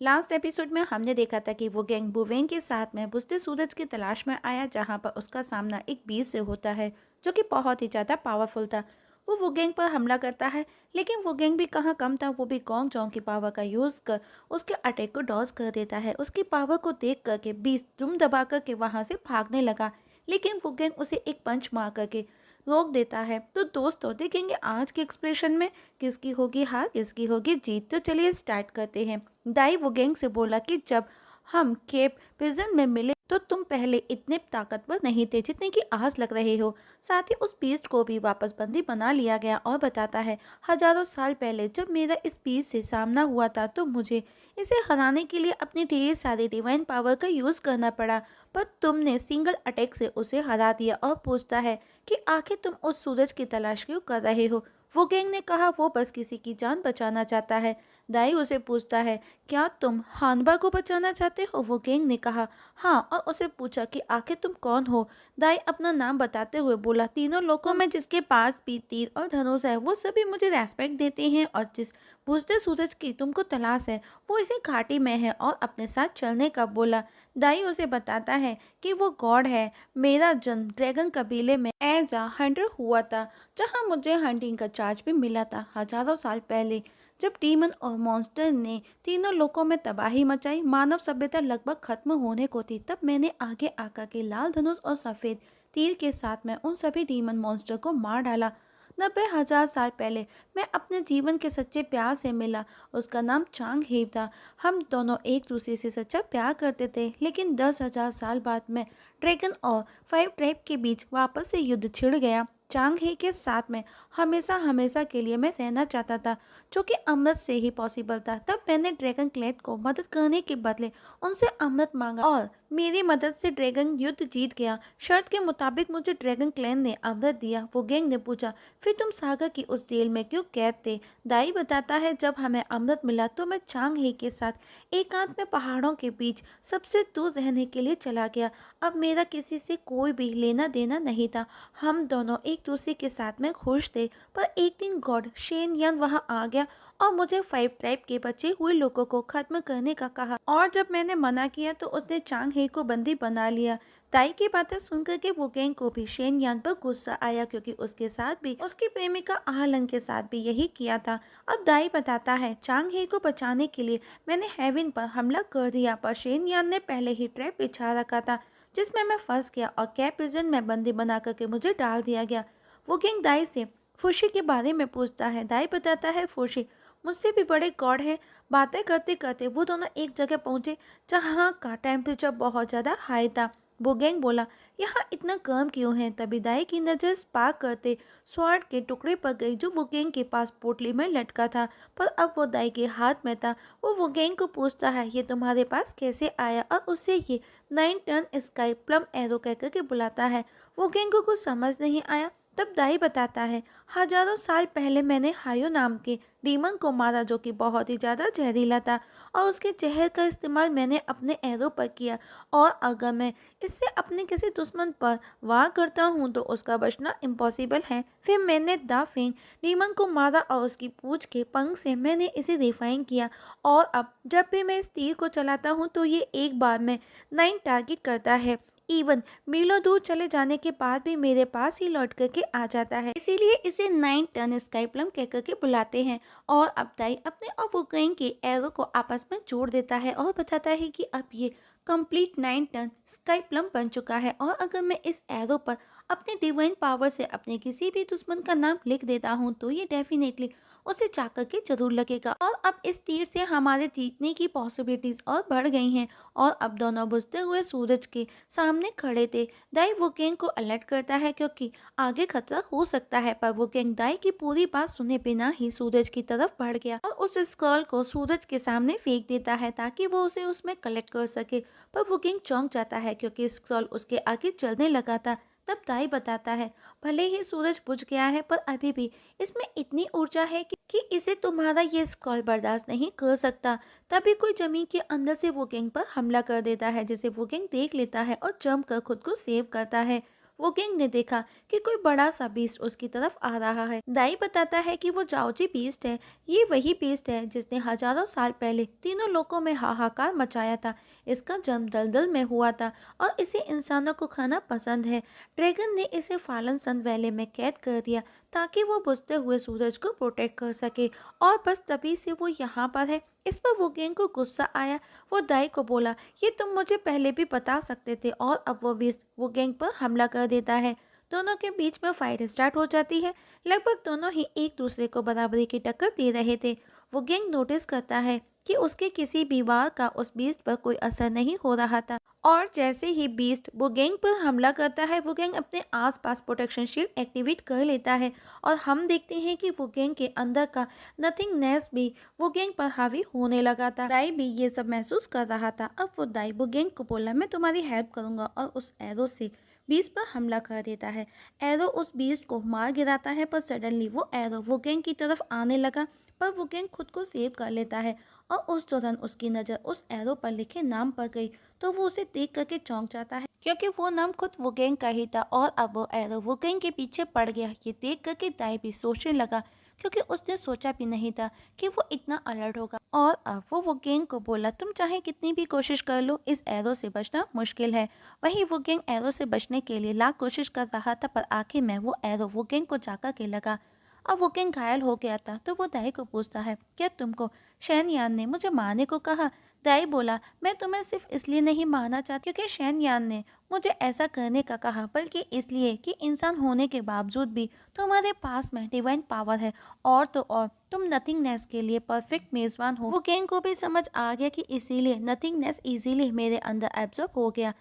Last episode में हमने देखा था कि वो गैंग बुवेन के साथ में बुझते सूरज की तलाश में आया, जहां पर उसका सामना एक बीस्ट से होता है जो कि बहुत ही ज़्यादा पावरफुल था। वो गैंग पर हमला करता है, लेकिन वो गैंग भी कहाँ कम था। वो भी गोंग जोंग की पावर का यूज़ कर उसके अटैक को डॉज कर देता है। उसकी पावर को देख करके बीस्ट दुम दबा करके वहाँ से भागने लगा, लेकिन वो गैंग उसे एक पंच मार करके रोक देता है। तो दोस्तों, देखेंगे आज के एक्सप्रेशन में किसकी होगी हार, किसकी होगी जीत। तो चलिए स्टार्ट करते हैं। दाई वो गैंग से बोला कि जब हम केप प्रिजन में मिले तो तुम पहले इतने ताकतवर नहीं थे जितने की आज लग रहे हो। साथ ही उस बीस्ट को भी वापस बंदी बना लिया गया और बताता है, हजारों साल पहले जब मेरा इस बीस्ट से सामना हुआ था तो मुझे इसे हराने के लिए अपनी ढेर सारी डिवाइन पावर का यूज करना पड़ा, पर तुमने सिंगल अटैक से उसे हरा दिया। और पूछता है कि आखिर तुम उस सूरज की तलाश क्यों कर रहे हो। वो गैंग ने कहा वो बस किसी की जान बचाना चाहता है। दाई उसे पूछता है, क्या तुम हानबा को बचाना चाहते हो। वो गैंग ने कहा हाँ, और उसे पूछा कि आखिर तुम कौन हो। दाई अपना नाम बताते हुए बोला, तीनों लोगों में जिसके पास भी तीर और धनुष है वो सभी मुझे रेस्पेक्ट देते हैं, और जिस बुझते सूरज की तुमको तलाश है वो इसी घाटी में है और अपने साथ चलने का बोला। दाई उसे बताता है कि वो गॉड है। मेरा जन्म ड्रैगन कबीले में एज अ हंटर हुआ था, जहाँ मुझे हंटिंग का चार्ज भी मिला था हजारों साल पहले। जब डीमन और मॉन्स्टर ने तीनों लोकों में तबाही मचाई, मानव सभ्यता लगभग खत्म होने को थी, तब मैंने आगे आकर के लाल धनुष और सफेद तीर के साथ में उन सभी डीमन मॉन्स्टर को मार डाला। 90,000 साल पहले मैं अपने जीवन के सच्चे प्यार से मिला। उसका नाम चांग हेब था। हम दोनों एक दूसरे से सच्चा प्यार करते थे, लेकिन 10,000 साल बाद में ड्रैगन और 5 ट्राइब के बीच वापस से युद्ध छिड़ गया। चांग हे के साथ में हमेशा हमेशा के लिए मैं रहना चाहता था, जो कि अमृत से ही पॉसिबल था। तब मैंने ड्रैगन क्लैड को मदद करने के बदले उनसे अमृत मांगा और मेरी मदद से ड्रैगन युद्ध जीत गया। शर्त के मुताबिक मुझे ड्रैगन क्लैन ने अमृत दिया। वो गैंग ने पूछा, फिर तुम सागर की उस जेल में क्यों कैद थे। दाई बताता है, जब हमें अमृत मिला तो मैं चांग हे के साथ एकांत में पहाड़ों के बीच सबसे दूर रहने के लिए चला गया। अब मेरा किसी से कोई भी लेना देना नहीं था। हम दोनों एक दूसरे के साथ में खुश थे, पर एक दिन गॉड शेन यन वहां आ गया और मुझे 5 ट्राइब के बचे हुए लोगों को खत्म करने का कहा, और जब मैंने मना किया तो उसने चांग हे को बंदी बना लिया। ताई की बातें सुनकर के वो गैंग को भी शेन यान पर गुस्सा आया, क्योंकि उसके साथ भी उसकी प्रेमिका आहलंग के साथ भी यही किया था। अब दाई बताता है, चांग हे को बचाने के लिए मैंने हेविन पर हमला कर दिया, पर शेन यान ने पहले ही ट्रैप बिछा रखा था जिसमें मैं फंस गया और कैप प्रिजन में बंदी बना करके मुझे डाल दिया गया। वो किंग दाई से फुशी के बारे में पूछता है। दाई बताता है, फुशी मुझसे भी बड़े गॉड हैं। बातें करते करते वो दोनों एक जगह पहुंचे जहाँ का टेम्परेचर बहुत ज़्यादा हाई था। वो गैंग बोला, यहाँ इतना गर्म क्यों है। तभी दाई की नज़र स्पार्क करते स्वॉर्ड के टुकड़े पर गई, जो वो गैंग के पास पोटली में लटका था, पर अब वो दाई के हाथ में था। वो गैंग को पूछता है, ये तुम्हारे पास कैसे आया, और उससे ये 9 टन स्काई प्लम एरो कहकर के बुलाता है। वो गैंग को कुछ समझ नहीं आया। तब दाई बताता है, हजारों साल पहले मैंने हायो नाम के डीमन को मारा, जो कि बहुत ही ज़्यादा जहरीला था, और उसके जहर का इस्तेमाल मैंने अपने एरो पर किया, और अगर मैं इससे अपने किसी दुश्मन पर वार करता हूँ तो उसका बचना इम्पॉसिबल है। फिर मैंने द फिंग डीमन को मारा और उसकी पूंछ के पंख से मैंने इसे रिफाइन किया, और अब जब भी मैं इस तीर को चलाता हूँ तो ये एक बार में 9 टारगेट करता है। इवन मीलों दूर चले जाने के बाद भी मेरे पास ही लौट करके आ जाता है, इसीलिए इसे 9 टन स्काई प्लम कह करके बुलाते हैं। और अब दाई अपने और वो गैंग के एरो को आपस में जोड़ देता है और बताता है कि अब ये कंप्लीट 9 टन स्काई प्लम बन चुका है, और अगर मैं इस एरो पर अपने डिवाइन पावर से अपने किसी भी दुश्मन का नाम लिख देता हूँ तो ये डेफिनेटली उसे जाकर के जरूर लगेगा। और अब इस तीर से हमारे जीतने की पॉसिबिलिटीज और बढ़ गई हैं। और अब दोनों बुझते हुए सूरज के सामने खड़े थे। दाई वो गैंग को अलर्ट करता है, क्योंकि आगे खतरा हो सकता है, पर वो गैंग दाई की पूरी बात सुने बिना ही सूरज की तरफ बढ़ गया और उस स्क्रॉल को सूरज के सामने फेंक देता है ताकि वो उसे उसमें कलेक्ट कर सके। पर वो किंग चौंक जाता है, क्योंकि स्क्रॉल उसके आगे चलने लगा था। तब दाई बताता है, भले ही सूरज बुझ गया है, पर अभी भी इसमें इतनी ऊर्जा है कि इसे तुम्हारा ये स्क्रॉल बर्दाश्त नहीं कर सकता। तभी कोई जमीन के अंदर से वो किंग पर हमला कर देता है, जिसे वो किंग देख लेता है और जम कर खुद को सेव करता है। वो किंग ने देखा कि कोई बड़ा सा बीस्ट उसकी तरफ आ रहा है। दाई बताता है कि वो जाओजी बीस्ट है। ये वही बीस्ट है जिसने हजारों साल पहले तीनों लोकों में हाहाकार मचाया था। इसका जन्म दलदल में हुआ था और इसे इंसानों को खाना पसंद है। ड्रैगन ने इसे फालन सन वैली में कैद कर दिया ताकि वो बुझते हुए सूरज को प्रोटेक्ट कर सके, और बस तभी से वो यहाँ पर है। इस पर वो गेंग को गुस्सा आया। वो दाई को बोला, ये तुम मुझे पहले भी बता सकते थे, और अब वो बीस्ट वो गैंग पर हमला कर देता है। दोनों के बीच में फाइट स्टार्ट हो जाती है। लगभग दोनों ही एक दूसरे को बराबरी की टक्कर दे रहे थे। वो गैंग नोटिस करता है कि उसके किसी भी वार का उस बीस्ट पर कोई असर नहीं हो रहा था, और जैसे ही बीस्ट वो गैंग पर हमला करता है, वो गैंग अपने आसपास प्रोटेक्शन शील्ड एक्टिवेट कर लेता है, और हम देखते हैं कि वो गैंग के अंदर का नथिंगनेस भी वो गैंग पर हावी होने लगा था। दाई भी ये सब महसूस कर रहा था। अब वो दाई वो गैंग को बोला, मैं तुम्हारी हेल्प करूंगा, और उस एरो से बीस्ट पर हमला कर देता है। एरो उस बीस्ट को मार गिराता है, पर सडनली वो एरो वो गैंग की तरफ आने लगा, पर वो गैंग खुद को सेव कर लेता है, और उस दौरान उसकी नज़र उस एरो पर लिखे नाम पर गई। तो वो उसे देख करके चौंक जाता है, क्योंकि वो नाम खुद वो गैंग का ही था, और अब वो एरो वो गैंग के पीछे पड़ गया। ये देख करके दाई भी सोचने लगा, क्योंकि उसने सोचा भी नहीं था कि वो इतना अलर्ट होगा। और अब वो गैंग को बोला, तुम चाहे कितनी भी कोशिश कर लो, इस एरो से बचना मुश्किल है। वही वो गैंग एरो से बचने के लिए लाख कोशिश कर रहा था, पर आखिर में वो एरो वो गैंग को जाकर के लगा। अब वो गैंग घायल हो गया था। तो वो दाई को पूछता है, क्या तुमको शैन यान ने मुझे मारने को कहा? दाई बोला, मैं तुम्हें सिर्फ इसलिए नहीं मारना चाहती क्योंकि शैन यान ने मुझे ऐसा करने का कहा, बल्कि इसलिए कि इंसान होने के बावजूद भी तुम्हारे पास में डिवाइन पावर है, और तो और तुम नथिंगनेस के लिए परफेक्ट मेजबान हो। वो गैंग को भी समझ आ गया कि इसीलिए नथिंगनेस इजीली मेरे अंदर एब्जॉर्ब हो गया।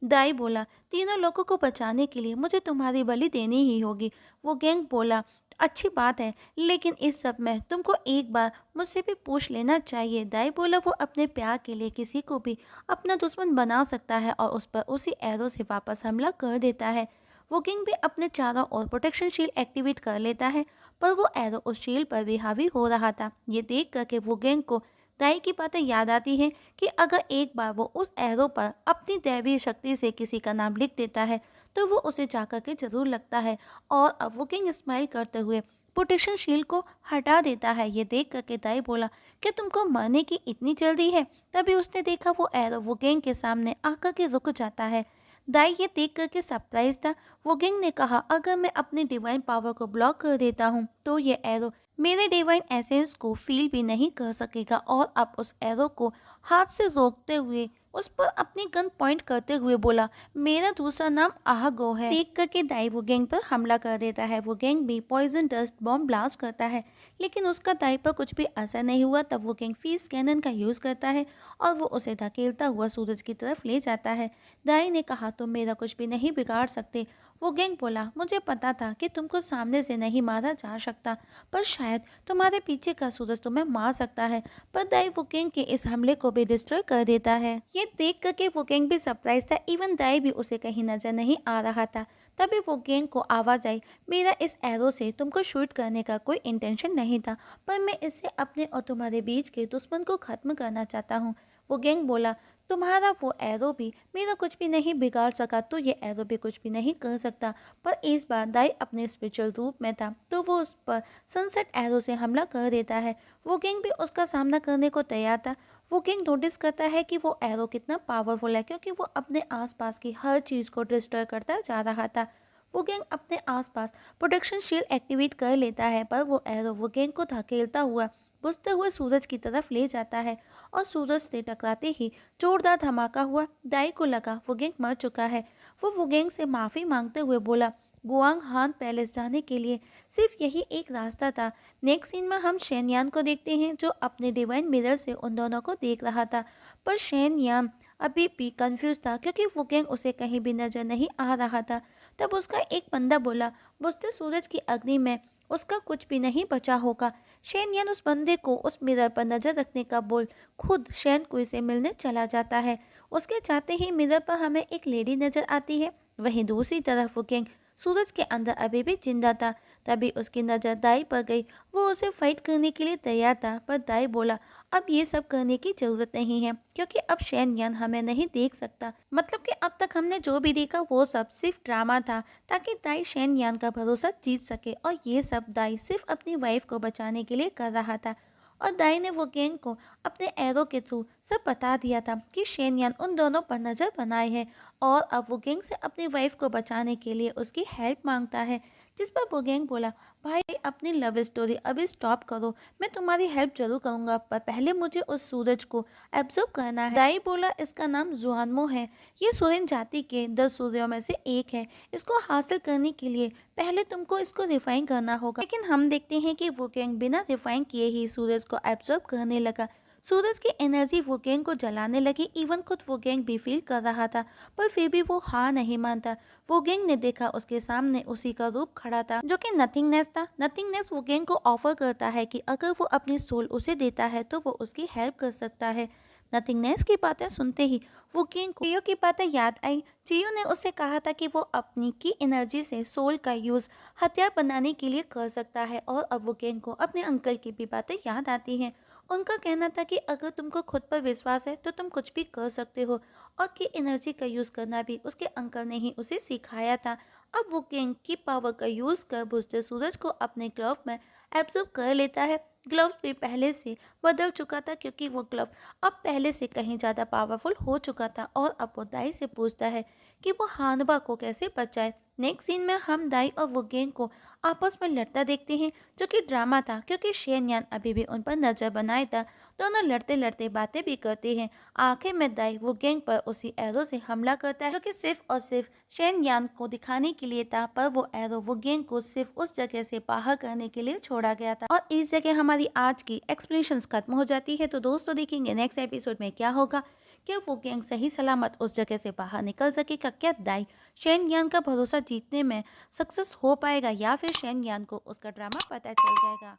दाई बोला, तीनों लोगों को बचाने के लिए मुझे तुम्हारी बलि देनी ही होगी। वो गैंग बोला, अच्छी बात है, लेकिन इस सब में तुमको एक बार मुझसे भी पूछ लेना चाहिए। दाई बोला, वो अपने प्यार के लिए किसी को भी अपना दुश्मन बना सकता है, और उस पर उसी एरो से वापस हमला कर देता है। वो किंग भी अपने चारों ओर प्रोटेक्शन शील्ड एक्टिवेट कर लेता है, पर वो एरो उस शील्ड पर भी हावी हो रहा था। ये देख करके वो गैंग को दाई की बातें याद आती हैं कि अगर एक बार वो उस एरो पर अपनी दैवीय शक्ति से किसी का नाम लिख देता है, तो वो उसे जाकर के जरूर लगता है। और अब वो किंग स्माइल करते हुए प्रोटेक्शन शील्ड को हटा देता है। ये देख करके दाई बोला, क्या तुमको मरने की इतनी जल्दी है? तभी उसने देखा वो एरो वो गैंग के सामने आकर के रुक जाता है। दाई ये देख करके सरप्राइज था। वो किंग ने कहा, अगर मैं अपनी डिवाइन पावर को ब्लॉक कर देता हूँ, तो ये एरो मेरे डिवाइन एसेंस को फील भी नहीं कर सकेगा। और अब उस एरो को हाथ से रोकते हुए उस पर अपनी गन पॉइंट करते हुए बोला, मेरा दूसरा नाम आहगो है। देख करके दाई वो गैंग पर हमला कर देता है। वो गैंग भी पॉइजन डस्ट बॉम्ब ब्लास्ट करता है, लेकिन उसका दाई पर कुछ भी असर नहीं हुआ। तब वो गैंग फीस कैनन का यूज करता है, और वो उसे धकेलता हुआ सूरज की तरफ ले जाता है। दाई ने कहा, तुम मेरा कुछ भी नहीं बिगाड़ सकते। वो गैंग बोला, मुझे पता था कि तुमको सामने से नहीं मारा जा सकता, पर शायद तुम्हारे पीछे का सूरज तुम्हें मार सकता है। पर दाई वो गैंग के इस हमले को भी डिस्ट्रॉय कर देता है। ये देख करके वो गैंग भी सरप्राइज था। इवन दाई भी उसे कहीं नजर नहीं आ रहा था। तभी वो गैंग को आवाज आई, मेरा इस एरो से तुमको शूट करने का कोई इंटेंशन नहीं था, पर मैं इससे अपने और तुम्हारे बीच के दुश्मन को खत्म करना चाहता हूँ। वो गैंग बोला, तुम्हारा वो एरो भी मेरा कुछ भी नहीं बिगाड़ सका, तो ये एरो भी कुछ भी नहीं कर सकता। पर इस बार दाई अपने स्पिरिचुअल रूप में था, तो वो उस पर सनसेट एरो से हमला कर देता है। वो किंग भी उसका सामना करने को तैयार था। वो किंग नोटिस करता है कि वो एरो कितना पावरफुल है, क्योंकि वो अपने आसपास की हर चीज़ को डिस्ट्रॉय करता जा रहा था। वो गैंग अपने आसपास प्रोटेक्शन शील्ड एक्टिवेट कर लेता है, पर वो एरो वो गैंग को धकेलता हुआ बुझते हुए सूरज की तरफ ले जाता है, और सूरज से टकराते ही जोरदार धमाका हुआ। दाई को लगा वो गैंग मर चुका है। वो वुगेंग से माफ़ी मांगते हुए बोला, गुआंग हान पैलेस जाने के लिए सिर्फ यही एक रास्ता था। नेक्स्ट सीन में हम शेनयान को देखते हैं, जो अपने डिवाइन मिरर से उन दोनों को देख रहा था, पर शेनयान अभी भी कंफ्यूज था, क्योंकि वुगेंग उसे कहीं भी नजर नहीं आ रहा था। तब उसका एक बंदा बोला, बुझते सूरज की अग्नि में उसका कुछ भी नहीं बचा होगा। शेनयान उस बंदे को उस मिरर पर नजर रखने का बोल खुद शैन कुई से मिलने चला जाता है। उसके जाते ही मिरर पर हमें एक लेडी नजर आती है। वहीं दूसरी तरफ वो गैंग सूरज के अंदर अभी भी जिंदा था। तभी उसकी नज़र दाई पर गई। वो उसे फाइट करने के लिए तैयार था, पर दाई बोला, अब ये सब करने की ज़रूरत नहीं है, क्योंकि अब शेन यान हमें नहीं देख सकता। मतलब कि अब तक हमने जो भी देखा वो सब सिर्फ ड्रामा था, ताकि दाई शेन यान का भरोसा जीत सके, और ये सब दाई सिर्फ अपनी वाइफ को बचाने के लिए कर रहा था। और दाई ने वो गैंग को अपने एरो के थ्रू सब बता दिया था कि शेनयान उन दोनों पर नज़र बनाए है, और अब वो गैंग से अपनी वाइफ को बचाने के लिए उसकी हेल्प मांगता है। जिस पर वो गैंग बोला, भाई अपनी लव स्टोरी अभी स्टॉप करो, मैं तुम्हारी हेल्प जरूर करूंगा, पर पहले मुझे उस सूरज को एब्जॉर्ब करना है। दाई बोला, इसका नाम जुआनमो है, ये सूर्य जाति के 10 सूर्यों में से एक है। इसको हासिल करने के लिए पहले तुमको इसको रिफाइन करना होगा। लेकिन हम देखते हैं कि वो गैंग बिना रिफाइन किए ही सूरज को एब्जॉर्ब करने लगा। सूरज की एनर्जी वो गैंग को जलाने लगी। इवन खुद वो गैंग भी फील कर रहा था, पर फिर भी वो हार नहीं मानता। वो गैंग ने देखा उसके सामने उसी का रूप खड़ा था, जो कि नथिंगनेस था। नथिंगनेस वो गैंग को ऑफर करता है कि अगर वो अपनी सोल उसे देता है तो वो उसकी हेल्प कर सकता है। नथिंगनेस की बातें सुनते ही वो गैंग को चियो की बातें याद आई। चियो ने उससे कहा था कि वो अपनी की एनर्जी से सोल का यूज हथियार बनाने के लिए कर सकता है, और अब वो गैंग को अपने अंकल की भी बातें याद आती हैं। उनका कहना था कि अगर तुमको खुद पर विश्वास है तो तुम कुछ भी कर सकते हो, और की एनर्जी का यूज़ करना भी उसके अंकल ने ही उसे सिखाया था। अब वो किंग की पावर का यूज़ कर बुझते सूरज को अपने ग्लव में एब्जॉर्ब कर लेता है। ग्लव्स भी पहले से बदल चुका था, क्योंकि वो ग्लव अब पहले से कहीं ज़्यादा पावरफुल हो चुका था। और अब वो दाई से पूछता है कि वो हानबा को कैसे बचाए। नेक्स्ट सीन में हम दाई और वो गैंग को आपस में लड़ता देखते हैं, जो कि ड्रामा था, क्योंकि शेनयान अभी भी उन पर नजर बनाए था। दोनों लड़ते लड़ते बातें भी करते हैं। आखिर में दाई वो गैंग पर उसी एरो से हमला करता है, जो कि सिर्फ और सिर्फ शेनयान को दिखाने के लिए था, पर वो एरो वो गैंग को सिर्फ उस जगह से बाहर करने के लिए छोड़ा गया था। और इस जगह हमारी आज की एक्सप्लेनेशंस खत्म हो जाती है। तो दोस्तों देखेंगे नेक्स्ट एपिसोड में क्या होगा। क्या वो गैंग सही सलामत उस जगह से बाहर निकल सकेगा? क्या दाई शेनयान का भरोसा जीतने में सक्सेस हो पाएगा, या फिर शेनयान को उसका ड्रामा पता चल जाएगा?